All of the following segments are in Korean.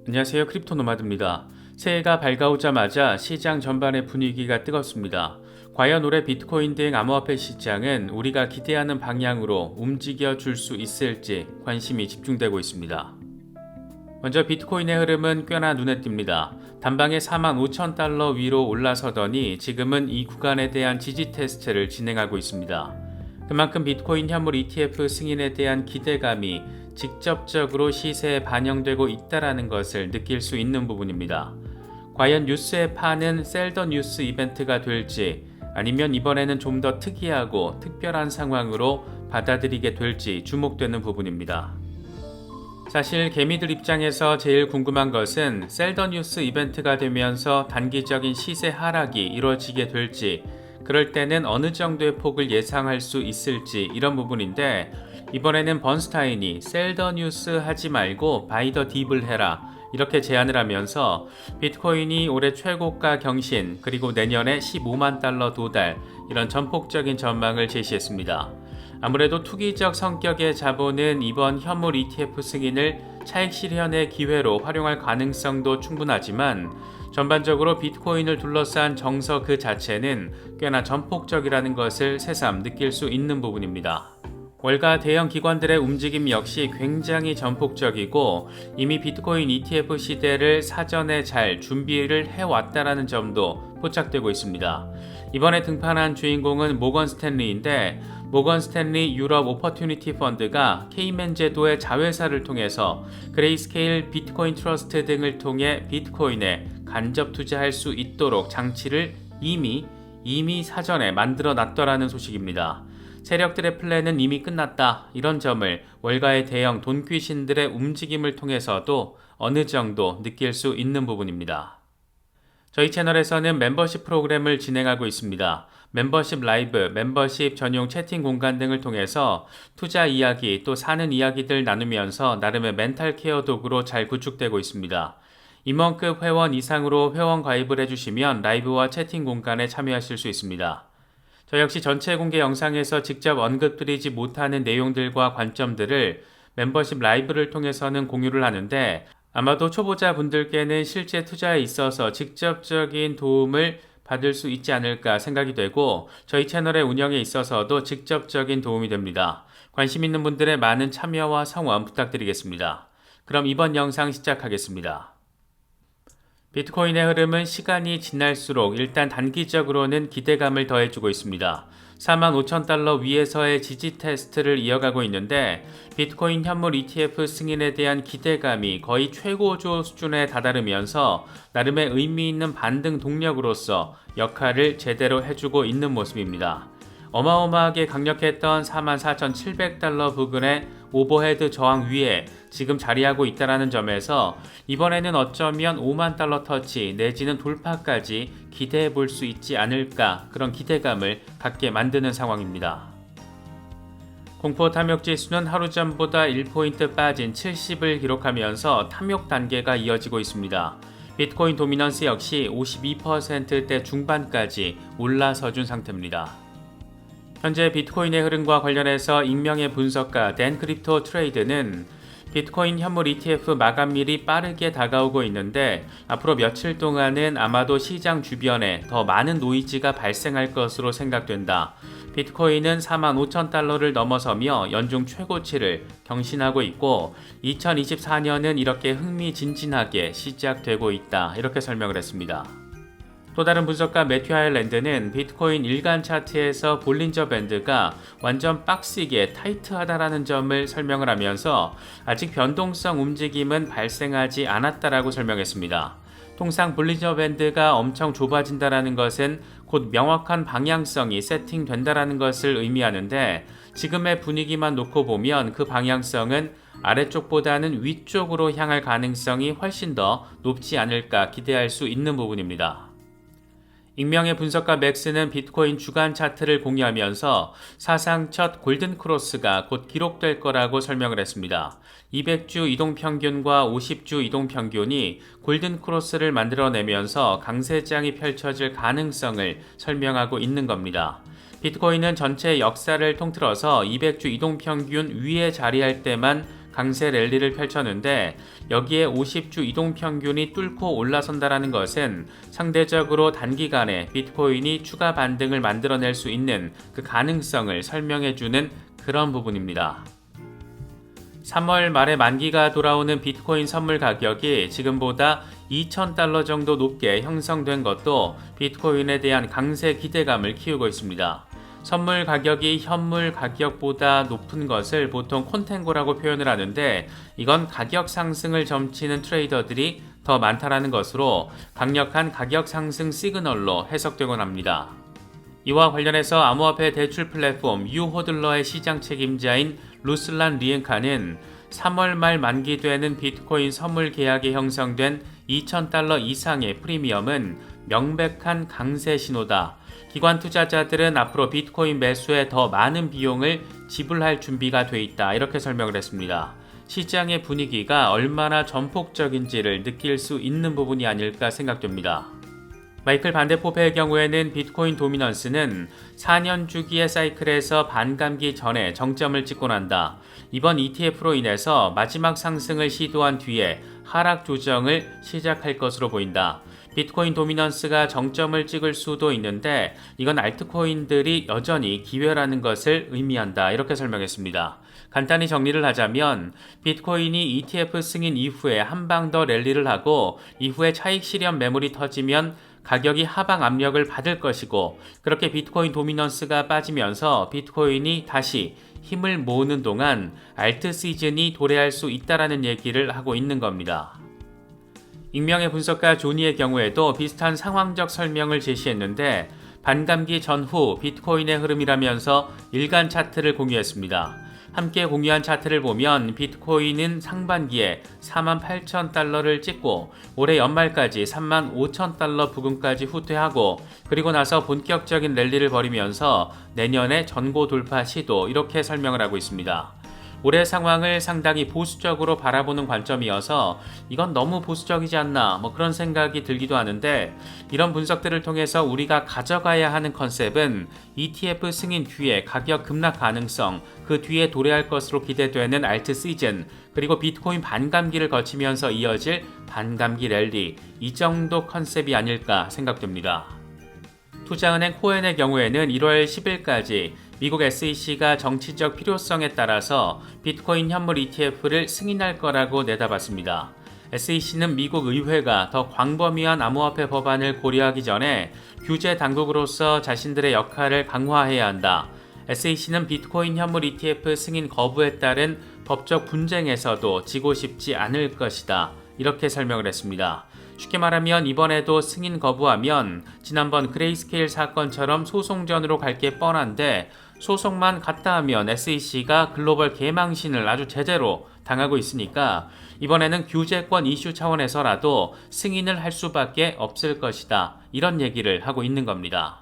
안녕하세요. 크립토 노마드입니다. 새해가 밝아오자마자 시장 전반의 분위기가 뜨겁습니다. 과연 올해 비트코인 등 암호화폐 시장은 우리가 기대하는 방향으로 움직여 줄 수 있을지 관심이 집중되고 있습니다. 먼저 비트코인의 흐름은 꽤나 눈에 띕니다. 단방에 45,000달러 위로 올라서더니 지금은 이 구간에 대한 지지 테스트를 진행하고 있습니다. 그만큼 비트코인 현물 ETF 승인에 대한 기대감이 직접적으로 시세에 반영되고 있다는 것을 느낄 수 있는 부분입니다. 과연 뉴스에 파는 셀 더 뉴스 이벤트가 될지 아니면 이번에는 좀 더 특이하고 특별한 상황으로 받아들이게 될지 주목되는 부분입니다. 사실 개미들 입장에서 제일 궁금한 것은 셀 더 뉴스 이벤트가 되면서 단기적인 시세 하락이 이루어지게 될지, 그럴 때는 어느 정도의 폭을 예상할 수 있을지 이런 부분인데, 이번에는 번스타인이 셀 더 뉴스 하지 말고 바이 더 딥을 해라 이렇게 제안을 하면서 비트코인이 올해 최고가 경신 그리고 내년에 15만 달러 도달 이런 전폭적인 전망을 제시했습니다. 아무래도 투기적 성격의 자본은 이번 현물 ETF 승인을 차익 실현의 기회로 활용할 가능성도 충분하지만 전반적으로 비트코인을 둘러싼 정서 그 자체는 꽤나 전폭적이라는 것을 새삼 느낄 수 있는 부분입니다. 월가 대형 기관들의 움직임 역시 굉장히 전폭적이고 이미 비트코인 ETF 시대를 사전에 잘 준비를 해왔다는 점도 포착되고 있습니다. 이번에 등판한 주인공은 모건 스탠리인데, 모건 스탠리 유럽 오퍼튜니티 펀드가 케이맨 제도의 자회사를 통해서 그레이스케일 비트코인 트러스트 등을 통해 비트코인에 간접 투자할 수 있도록 장치를 이미 사전에 만들어 놨더라는 소식입니다. 세력들의 플랜은 이미 끝났다, 이런 점을 월가의 대형 돈귀신들의 움직임을 통해서도 어느 정도 느낄 수 있는 부분입니다. 저희 채널에서는 멤버십 프로그램을 진행하고 있습니다. 멤버십 라이브, 멤버십 전용 채팅 공간 등을 통해서 투자 이야기 또 사는 이야기들 나누면서 나름의 멘탈 케어 도구로 잘 구축되고 있습니다. 임원급 회원 이상으로 회원 가입을 해주시면 라이브와 채팅 공간에 참여하실 수 있습니다. 저 역시 전체 공개 영상에서 직접 언급드리지 못하는 내용들과 관점들을 멤버십 라이브를 통해서는 공유를 하는데, 아마도 초보자 분들께는 실제 투자에 있어서 직접적인 도움을 받을 수 있지 않을까 생각이 되고, 저희 채널의 운영에 있어서도 직접적인 도움이 됩니다. 관심 있는 분들의 많은 참여와 성원 부탁드리겠습니다. 그럼 이번 영상 시작하겠습니다. 비트코인의 흐름은 시간이 지날수록 일단 단기적으로는 기대감을 더해주고 있습니다. 45,000달러 위에서의 지지 테스트를 이어가고 있는데, 비트코인 현물 ETF 승인에 대한 기대감이 거의 최고조 수준에 다다르면서 나름의 의미 있는 반등 동력으로서 역할을 제대로 해주고 있는 모습입니다. 어마어마하게 강력했던 44,700달러 부근의 오버헤드 저항 위에 지금 자리하고 있다는 점에서 이번에는 어쩌면 5만 달러 터치 내지는 돌파까지 기대해 볼 수 있지 않을까, 그런 기대감을 갖게 만드는 상황입니다. 공포 탐욕 지수는 하루 전보다 1포인트 빠진 70을 기록하면서 탐욕 단계가 이어지고 있습니다. 비트코인 도미넌스 역시 52%대 중반까지 올라서준 상태입니다. 현재 비트코인의 흐름과 관련해서 익명의 분석가 댄 크립토 트레이드는 비트코인 현물 ETF 마감일이 빠르게 다가오고 있는데 앞으로 며칠 동안은 아마도 시장 주변에 더 많은 노이즈가 발생할 것으로 생각된다. 비트코인은 45,000달러를 넘어서며 연중 최고치를 경신하고 있고 2024년은 이렇게 흥미진진하게 시작되고 있다, 이렇게 설명을 했습니다. 또 다른 분석가 매튜 하일랜드는 비트코인 일간 차트에서 볼린저 밴드가 완전 빡시게 타이트하다라는 점을 설명을 하면서 아직 변동성 움직임은 발생하지 않았다라고 설명했습니다. 통상 볼린저 밴드가 엄청 좁아진다라는 것은 곧 명확한 방향성이 세팅된다라는 것을 의미하는데, 지금의 분위기만 놓고 보면 그 방향성은 아래쪽보다는 위쪽으로 향할 가능성이 훨씬 더 높지 않을까 기대할 수 있는 부분입니다. 익명의 분석가 맥스는 비트코인 주간 차트를 공유하면서 사상 첫 골든 크로스가 곧 기록될 거라고 설명을 했습니다. 200주 이동평균과 50주 이동평균이 골든 크로스를 만들어내면서 강세장이 펼쳐질 가능성을 설명하고 있는 겁니다. 비트코인은 전체 역사를 통틀어서 200주 이동평균 위에 자리할 때만 강세 랠리를 펼쳤는데 여기에 50주 이동평균이 뚫고 올라선다라는 것은 상대적으로 단기간에 비트코인이 추가 반등을 만들어낼 수 있는 그 가능성을 설명해주는 그런 부분입니다. 3월 말에 만기가 돌아오는 비트코인 선물 가격이 지금보다 $2,000 정도 높게 형성된 것도 비트코인에 대한 강세 기대감을 키우고 있습니다. 선물 가격이 현물 가격보다 높은 것을 보통 콘탱고라고 표현을 하는데 이건 가격 상승을 점치는 트레이더들이 더 많다라는 것으로 강력한 가격 상승 시그널로 해석되곤 합니다. 이와 관련해서 암호화폐 대출 플랫폼 유호들러의 시장 책임자인 루슬란 리엔카는 3월 말 만기되는 비트코인 선물 계약에 형성된 $2,000 이상의 프리미엄은 명백한 강세 신호다. 기관 투자자들은 앞으로 비트코인 매수에 더 많은 비용을 지불할 준비가 돼 있다. 이렇게 설명을 했습니다. 시장의 분위기가 얼마나 전폭적인지를 느낄 수 있는 부분이 아닐까 생각됩니다. 마이클 반데포페의 경우에는 비트코인 도미넌스는 4년 주기의 사이클에서 반감기 전에 정점을 찍고 난다. 이번 ETF로 인해서 마지막 상승을 시도한 뒤에 하락 조정을 시작할 것으로 보인다. 비트코인 도미넌스가 정점을 찍을 수도 있는데 이건 알트코인들이 여전히 기회라는 것을 의미한다. 이렇게 설명했습니다. 간단히 정리를 하자면 비트코인이 ETF 승인 이후에 한 방 더 랠리를 하고 이후에 차익 실현 매물이 터지면 가격이 하방 압력을 받을 것이고 그렇게 비트코인 도미넌스가 빠지면서 비트코인이 다시 힘을 모으는 동안 알트 시즌이 도래할 수 있다라는 얘기를 하고 있는 겁니다. 익명의 분석가 조니의 경우에도 비슷한 상황적 설명을 제시했는데 반감기 전후 비트코인의 흐름이라면서 일간 차트를 공유했습니다. 함께 공유한 차트를 보면 비트코인은 상반기에 48,000달러를 찍고 올해 연말까지 35,000달러 부근까지 후퇴하고 그리고 나서 본격적인 랠리를 벌이면서 내년에 전고 돌파 시도 이렇게 설명을 하고 있습니다. 올해 상황을 상당히 보수적으로 바라보는 관점이어서 이건 너무 보수적이지 않나 그런 생각이 들기도 하는데 이런 분석들을 통해서 우리가 가져가야 하는 컨셉은 ETF 승인 뒤에 가격 급락 가능성, 그 뒤에 도래할 것으로 기대되는 알트 시즌, 그리고 비트코인 반감기를 거치면서 이어질 반감기 랠리, 이 정도 컨셉이 아닐까 생각됩니다. 투자은행 코엔의 경우에는 1월 10일까지 미국 SEC가 정치적 필요성에 따라서 비트코인 현물 ETF를 승인할 거라고 내다봤습니다. SEC는 미국 의회가 더 광범위한 암호화폐 법안을 고려하기 전에 규제 당국으로서 자신들의 역할을 강화해야 한다. SEC는 비트코인 현물 ETF 승인 거부에 따른 법적 분쟁에서도 지고 싶지 않을 것이다. 이렇게 설명을 했습니다. 쉽게 말하면 이번에도 승인 거부하면 지난번 그레이스케일 사건처럼 소송전으로 갈 게 뻔한데 소송만 갔다 하면 SEC가 글로벌 개망신을 아주 제대로 당하고 있으니까 이번에는 규제권 이슈 차원에서라도 승인을 할 수밖에 없을 것이다. 이런 얘기를 하고 있는 겁니다.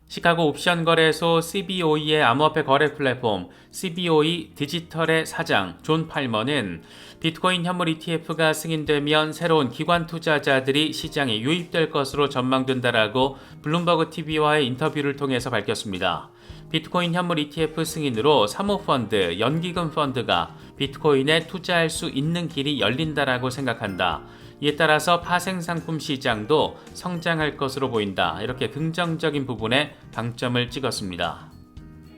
시카고 옵션 거래소 CBOE의 암호화폐 거래 플랫폼 CBOE 디지털의 사장 존 팔머는 비트코인 현물 ETF가 승인되면 새로운 기관 투자자들이 시장에 유입될 것으로 전망된다라고 블룸버그 TV와의 인터뷰를 통해서 밝혔습니다. 비트코인 현물 ETF 승인으로 사모펀드, 연기금 펀드가 비트코인에 투자할 수 있는 길이 열린다라고 생각한다. 이에 따라서 파생상품 시장도 성장할 것으로 보인다. 이렇게 긍정적인 부분에 방점을 찍었습니다.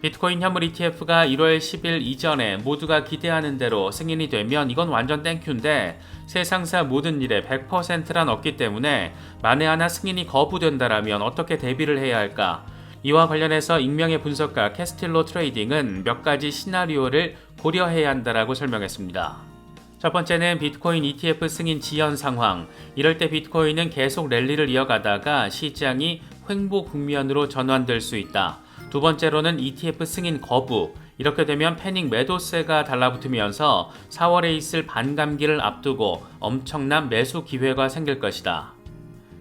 비트코인 현물 ETF가 1월 10일 이전에 모두가 기대하는 대로 승인이 되면 이건 완전 땡큐인데 세상사 모든 일에 100%란 없기 때문에 만에 하나 승인이 거부된다라면 어떻게 대비를 해야 할까? 이와 관련해서 익명의 분석가 캐스틸로 트레이딩은 몇 가지 시나리오를 고려해야 한다라고 설명했습니다. 첫 번째는 비트코인 ETF 승인 지연 상황. 이럴 때 비트코인은 계속 랠리를 이어가다가 시장이 횡보 국면으로 전환될 수 있다. 두 번째로는 ETF 승인 거부. 이렇게 되면 패닉 매도세가 달라붙으면서 4월에 있을 반감기를 앞두고 엄청난 매수 기회가 생길 것이다.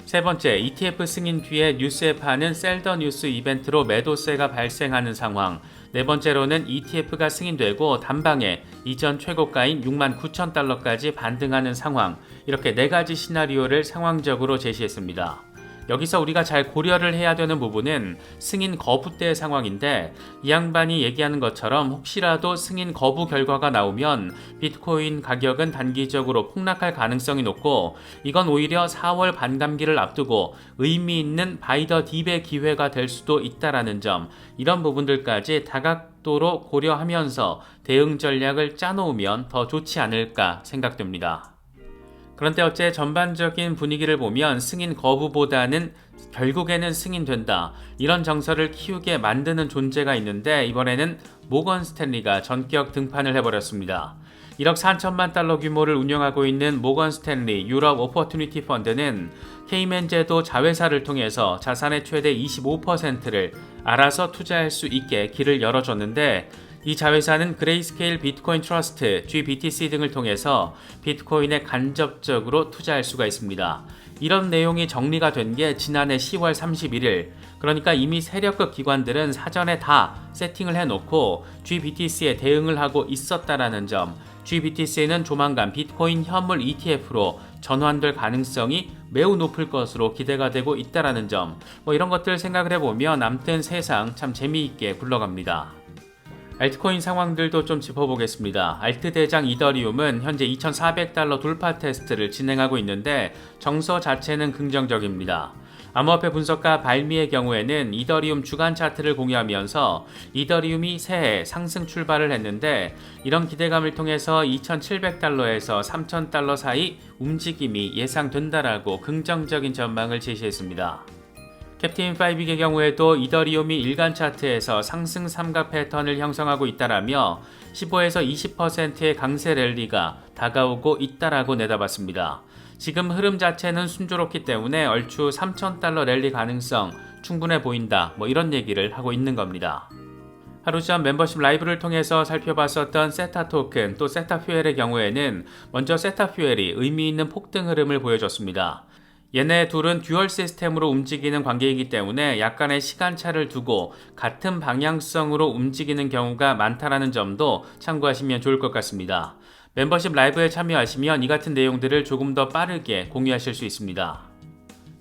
세 번째, ETF 승인 뒤에 뉴스에 파는 셀더 뉴스 이벤트로 매도세가 발생하는 상황. 네 번째로는 ETF가 승인되고 단방에 이전 최고가인 69,000달러까지 반등하는 상황. 이렇게 네 가지 시나리오를 상황적으로 제시했습니다. 여기서 우리가 잘 고려를 해야 되는 부분은 승인 거부 때의 상황인데 이 양반이 얘기하는 것처럼 혹시라도 승인 거부 결과가 나오면 비트코인 가격은 단기적으로 폭락할 가능성이 높고 이건 오히려 4월 반감기를 앞두고 의미 있는 바이 더 딥의 기회가 될 수도 있다라는 점, 이런 부분들까지 다각도로 고려하면서 대응 전략을 짜놓으면 더 좋지 않을까 생각됩니다. 그런데 어째 전반적인 분위기를 보면 승인 거부보다는 결국에는 승인된다, 이런 정서를 키우게 만드는 존재가 있는데 이번에는 모건 스탠리가 전격 등판을 해버렸습니다. 1억 4천만 달러 규모를 운영하고 있는 모건 스탠리 유럽 오퍼튜니티 펀드는 케이맨 제도 자회사를 통해서 자산의 최대 25%를 알아서 투자할 수 있게 길을 열어줬는데, 이 자회사는 그레이스케일 비트코인 트러스트, GBTC 등을 통해서 비트코인에 간접적으로 투자할 수가 있습니다. 이런 내용이 정리가 된 게 지난해 10월 31일, 그러니까 이미 세력급 기관들은 사전에 다 세팅을 해놓고 GBTC에 대응을 하고 있었다라는 점, GBTC는 조만간 비트코인 현물 ETF로 전환될 가능성이 매우 높을 것으로 기대가 되고 있다라는 점, 이런 것들 생각을 해보면 아무튼 세상 참 재미있게 굴러갑니다. 알트코인 상황들도 좀 짚어보겠습니다. 알트 대장 이더리움은 현재 2,400달러 돌파 테스트를 진행하고 있는데 정서 자체는 긍정적입니다. 암호화폐 분석가 발미의 경우에는 이더리움 주간 차트를 공유하면서 이더리움이 새해 상승 출발을 했는데 이런 기대감을 통해서 2,700달러에서 3,000달러 사이 움직임이 예상된다라고 긍정적인 전망을 제시했습니다. 캡틴 5의 경우에도 이더리움이 일간 차트에서 상승 삼각 패턴을 형성하고 있다라며 15에서 20%의 강세 랠리가 다가오고 있다라고 내다봤습니다. 지금 흐름 자체는 순조롭기 때문에 얼추 3,000달러 랠리 가능성 충분해 보인다, 이런 얘기를 하고 있는 겁니다. 하루 전 멤버십 라이브를 통해서 살펴봤었던 세타 토큰 또 세타 퓨엘의 경우에는 먼저 세타 퓨엘이 의미 있는 폭등 흐름을 보여줬습니다. 얘네 둘은 듀얼 시스템으로 움직이는 관계이기 때문에 약간의 시간차를 두고 같은 방향성으로 움직이는 경우가 많다라는 점도 참고하시면 좋을 것 같습니다. 멤버십 라이브에 참여하시면 이 같은 내용들을 조금 더 빠르게 공유하실 수 있습니다.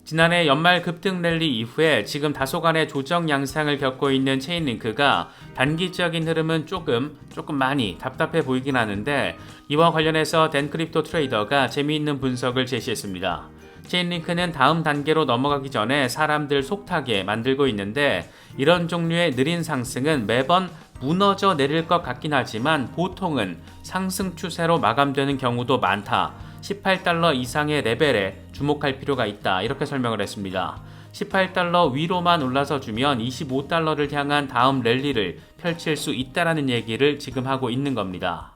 지난해 연말 급등 랠리 이후에 지금 다소간의 조정 양상을 겪고 있는 체인링크가 단기적인 흐름은 조금 많이 답답해 보이긴 하는데 이와 관련해서 댄크립토 트레이더가 재미있는 분석을 제시했습니다. 체인링크는 다음 단계로 넘어가기 전에 사람들 속타게 만들고 있는데 이런 종류의 느린 상승은 매번 무너져 내릴 것 같긴 하지만 보통은 상승 추세로 마감되는 경우도 많다. 18달러 이상의 레벨에 주목할 필요가 있다. 이렇게 설명을 했습니다. 18달러 위로만 올라서 주면 25달러를 향한 다음 랠리를 펼칠 수 있다라는 얘기를 지금 하고 있는 겁니다.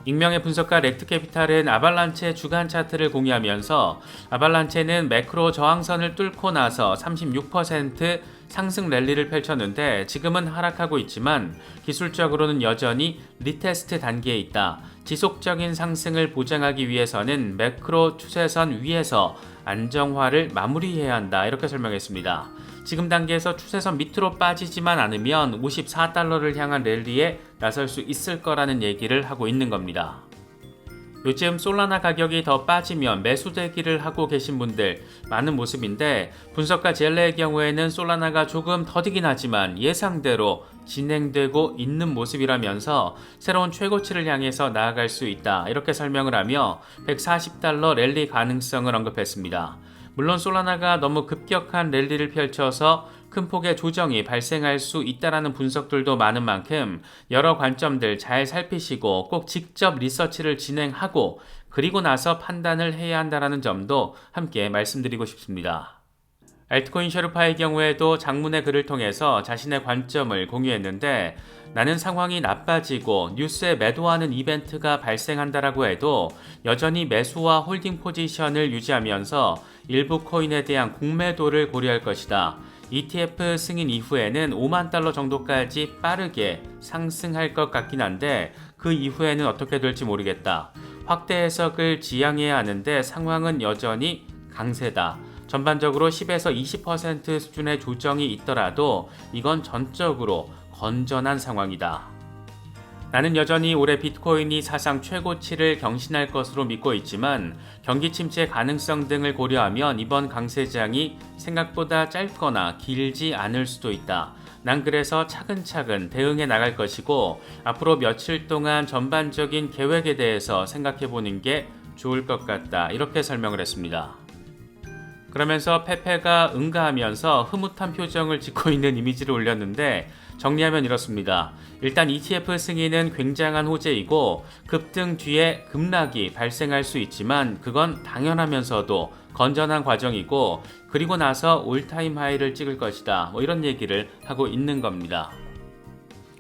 익명의 분석가 렉트캐피탈은 아발란체 주간 차트를 공유하면서 아발란체는 매크로 저항선을 뚫고 나서 36% 상승 랠리를 펼쳤는데 지금은 하락하고 있지만 기술적으로는 여전히 리테스트 단계에 있다. 지속적인 상승을 보장하기 위해서는 매크로 추세선 위에서 안정화를 마무리해야 한다. 이렇게 설명했습니다. 지금 단계에서 추세선 밑으로 빠지지만 않으면 54달러를 향한 랠리에 나설 수 있을 거라는 얘기를 하고 있는 겁니다. 요즘 솔라나 가격이 더 빠지면 매수 대기를 하고 계신 분들 많은 모습인데 분석가 젤레의 경우에는 솔라나가 조금 더디긴 하지만 예상대로 진행되고 있는 모습이라면서 새로운 최고치를 향해서 나아갈 수 있다. 이렇게 설명을 하며 140달러 랠리 가능성을 언급했습니다. 물론 솔라나가 너무 급격한 랠리를 펼쳐서 큰 폭의 조정이 발생할 수 있다라는 분석들도 많은 만큼 여러 관점들 잘 살피시고 꼭 직접 리서치를 진행하고 그리고 나서 판단을 해야 한다는 점도 함께 말씀드리고 싶습니다. 알트코인 셰르파의 경우에도 장문의 글을 통해서 자신의 관점을 공유했는데 나는 상황이 나빠지고 뉴스에 매도하는 이벤트가 발생한다라고 해도 여전히 매수와 홀딩 포지션을 유지하면서 일부 코인에 대한 공매도를 고려할 것이다. ETF 승인 이후에는 5만 달러 정도까지 빠르게 상승할 것 같긴 한데 그 이후에는 어떻게 될지 모르겠다. 확대 해석을 지향해야 하는데 상황은 여전히 강세다. 전반적으로 10에서 20% 수준의 조정이 있더라도 이건 전적으로 건전한 상황이다. 나는 여전히 올해 비트코인이 사상 최고치를 경신할 것으로 믿고 있지만 경기 침체 가능성 등을 고려하면 이번 강세장이 생각보다 짧거나 길지 않을 수도 있다. 난 그래서 차근차근 대응해 나갈 것이고 앞으로 며칠 동안 전반적인 계획에 대해서 생각해 보는 게 좋을 것 같다. 이렇게 설명을 했습니다. 그러면서 페페가 응가하면서 흐뭇한 표정을 짓고 있는 이미지를 올렸는데 정리하면 이렇습니다. 일단 ETF 승인은 굉장한 호재이고 급등 뒤에 급락이 발생할 수 있지만 그건 당연하면서도 건전한 과정이고 그리고 나서 올타임 하이를 찍을 것이다. 이런 얘기를 하고 있는 겁니다.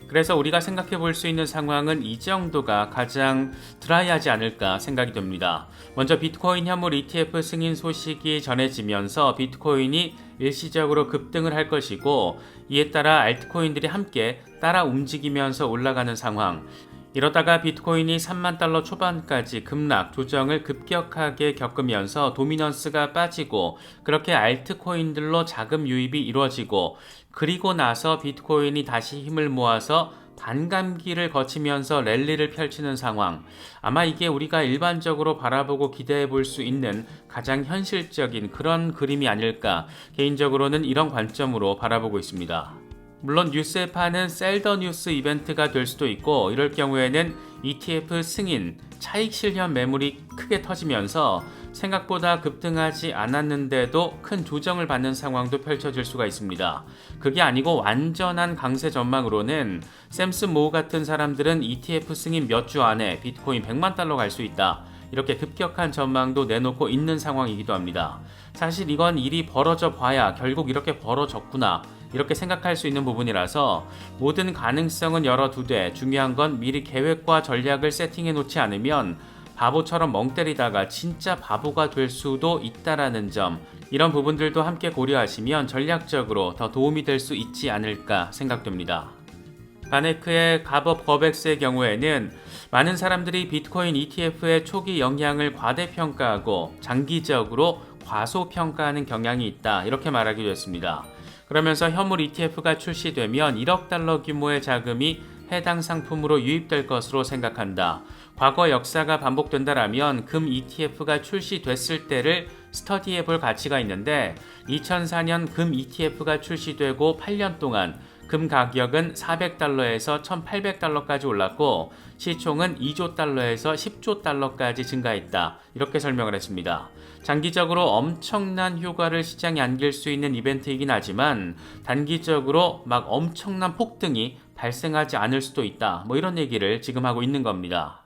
그래서 우리가 생각해 볼 수 있는 상황은 이 정도가 가장 드라이하지 않을까 생각이 듭니다. 먼저 비트코인 현물 ETF 승인 소식이 전해지면서 비트코인이 일시적으로 급등을 할 것이고 이에 따라 알트코인들이 함께 따라 움직이면서 올라가는 상황. 이러다가 비트코인이 3만 달러 초반까지 급락, 조정을 급격하게 겪으면서 도미넌스가 빠지고 그렇게 알트코인들로 자금 유입이 이루어지고 그리고 나서 비트코인이 다시 힘을 모아서 반감기를 거치면서 랠리를 펼치는 상황. 아마 이게 우리가 일반적으로 바라보고 기대해 볼 수 있는 가장 현실적인 그런 그림이 아닐까. 개인적으로는 이런 관점으로 바라보고 있습니다. 물론 뉴스에파는 셀더 뉴스 이벤트가 될 수도 있고 이럴 경우에는 ETF 승인, 차익 실현 매물이 크게 터지면서 생각보다 급등하지 않았는데도 큰 조정을 받는 상황도 펼쳐질 수가 있습니다. 그게 아니고 완전한 강세 전망으로는 샘슨 모우 같은 사람들은 ETF 승인 몇 주 안에 비트코인 100만 달러 갈 수 있다. 이렇게 급격한 전망도 내놓고 있는 상황이기도 합니다. 사실 이건 일이 벌어져 봐야 결국 이렇게 벌어졌구나. 이렇게 생각할 수 있는 부분이라서 모든 가능성은 열어두되 중요한 건 미리 계획과 전략을 세팅해 놓지 않으면 바보처럼 멍 때리다가 진짜 바보가 될 수도 있다라는 점, 이런 부분들도 함께 고려하시면 전략적으로 더 도움이 될 수 있지 않을까 생각됩니다. 바네크의 값업 거백스의 경우에는 많은 사람들이 비트코인 ETF의 초기 영향을 과대평가하고 장기적으로 과소평가하는 경향이 있다, 이렇게 말하기도 했습니다. 그러면서 현물 ETF가 출시되면 1억 달러 규모의 자금이 해당 상품으로 유입될 것으로 생각한다. 과거 역사가 반복된다라면 금 ETF가 출시됐을 때를 스터디해 볼 가치가 있는데 2004년 금 ETF가 출시되고 8년 동안 금 가격은 400달러에서 1800달러까지 올랐고 시총은 2조 달러에서 10조 달러까지 증가했다. 이렇게 설명을 했습니다. 장기적으로 엄청난 효과를 시장에 안길 수 있는 이벤트이긴 하지만 단기적으로 막 엄청난 폭등이 발생하지 않을 수도 있다. 이런 얘기를 지금 하고 있는 겁니다.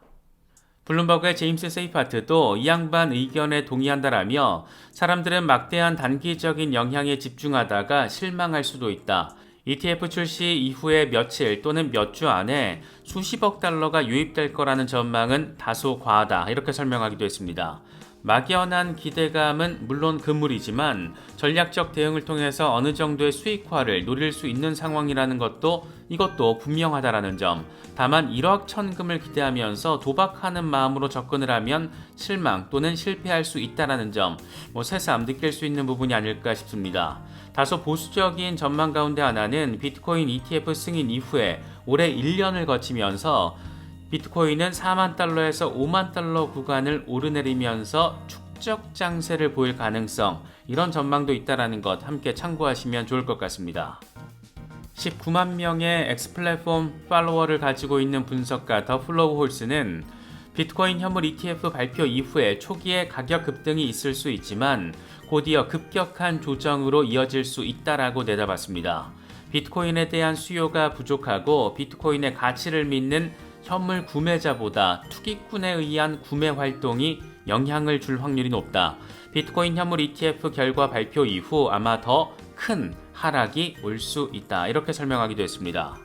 블룸버그의 제임스 세이파트도 이 양반 의견에 동의한다라며 사람들은 막대한 단기적인 영향에 집중하다가 실망할 수도 있다. ETF 출시 이후에 며칠 또는 몇 주 안에 수십억 달러가 유입될 거라는 전망은 다소 과하다. 이렇게 설명하기도 했습니다. 막연한 기대감은 물론 금물이지만 전략적 대응을 통해서 어느 정도의 수익화를 노릴 수 있는 상황이라는 것도 이것도 분명하다라는 점. 다만 1억 천금을 기대하면서 도박하는 마음으로 접근을 하면 실망 또는 실패할 수 있다라는 점, 새삼 느낄 수 있는 부분이 아닐까 싶습니다. 다소 보수적인 전망 가운데 하나는 비트코인 ETF 승인 이후에 올해 1년을 거치면서 비트코인은 4만 달러에서 5만 달러 구간을 오르내리면서 축적 장세를 보일 가능성, 이런 전망도 있다라는 것 함께 참고하시면 좋을 것 같습니다. 19만 명의 엑스플랫폼 팔로워를 가지고 있는 분석가 더 플로우 홀스는 비트코인 현물 ETF 발표 이후에 초기에 가격 급등이 있을 수 있지만 곧이어 급격한 조정으로 이어질 수 있다라고 내다봤습니다. 비트코인에 대한 수요가 부족하고 비트코인의 가치를 믿는 현물 구매자보다 투기꾼에 의한 구매 활동이 영향을 줄 확률이 높다. 비트코인 현물 ETF 결과 발표 이후 아마 더 큰 하락이 올 수 있다. 이렇게 설명하기도 했습니다.